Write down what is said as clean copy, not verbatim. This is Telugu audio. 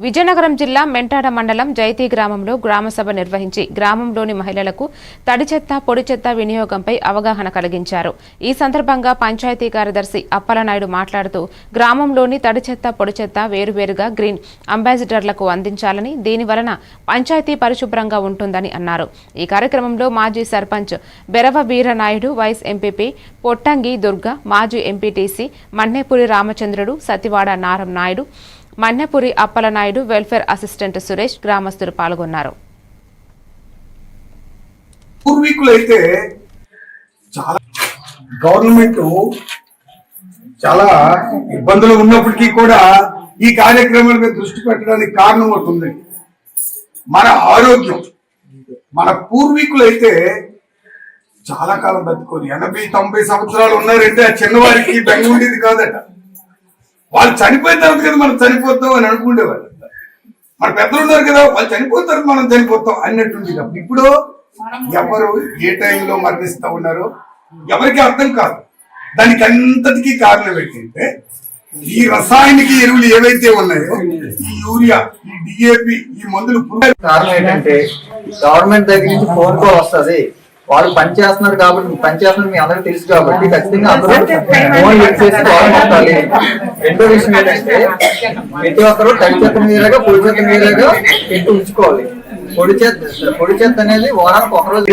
విజయనగరం జిల్లా మెంటాడ మండలం జైతీ గ్రామంలో గ్రామసభ నిర్వహించి గ్రామంలోని మహిళలకు తడి చెత్త పొడి చెత్త వినియోగంపై అవగాహన కలిగించారు. ఈ సందర్భంగా పంచాయతీ కార్యదర్శి అప్పలనాయుడు మాట్లాడుతూ గ్రామంలోని తడి చెత్త పొడి చెత్త వేరువేరుగా గ్రీన్ అంబాసిడర్లకు అందించాలని, దీనివలన పంచాయతీ పరిశుభ్రంగా ఉంటుందని అన్నారు. ఈ కార్యక్రమంలో మాజీ సర్పంచ్ బెరవ వీరనాయుడు, వైస్ ఎంపీపీ పొట్టంగి దుర్గ, మాజీ ఎంపీటీసీ మన్నెపురి రామచంద్రుడు, సతివాడ నారం నాయుడు, మన్నెపురి అప్పలనాయుడు, వెల్ఫేర్ అసిస్టెంట్ సురేష్, గ్రామస్తులు పాల్గొన్నారు. పూర్వీకులైతే చాలా గవర్నమెంట్ చాలా ఇబ్బందులు ఉన్నప్పటికీ కూడా ఈ కార్యక్రమాల మీద దృష్టి పెట్టడానికి కారణం అవుతుంది మన ఆరోగ్యం. మన పూర్వీకులైతే చాలా కాలం బతుకోదు, 80-90 సంవత్సరాలు ఉన్నారంటే ఆ చిన్నవారికి బెంగ ఉండేది కాదట. వాళ్ళు చనిపోయిన తర్వాత కదా మనం చనిపోతాం అని అనుకునేవాళ్ళు. మన పెద్దలు ఉన్నారు కదా, వాళ్ళు చనిపోయిన తర్వాత మనం చనిపోతాం అన్నట్టుంది. ఇప్పుడు ఎవరు ఏ టైంలో మరణిస్తూ ఉన్నారో ఎవరికి అర్థం కాదు. దానికి అంతటికీ కారణం ఏంటంటే ఈ రసాయనిక ఎరువులు ఏవైతే ఉన్నాయో, ఈ యూరియా, ఈ డిఏపి, ఈ మందులు. కారణం ఏంటంటే గవర్నమెంట్ దగ్గర నుంచి ఫోన్ కాల్ వస్తుంది, వాళ్ళు పనిచేస్తున్నారు కాబట్టి, పనిచేస్తున్నారు మీ అందరికి తెలుసు కాబట్టి ఖచ్చితంగా అందరూ ఫోన్ లిఫ్ట్ చేసి ఫాలో అవుతాలి. రెండో విషయం ఏంటంటే ప్రతి ఒక్కరు తడి చెత్త మీదగా పొడి చెత్త మీదగా పెట్టి ఉంచుకోవాలి. పొడి చెత్త అనేది వారానికి ఒకరోజు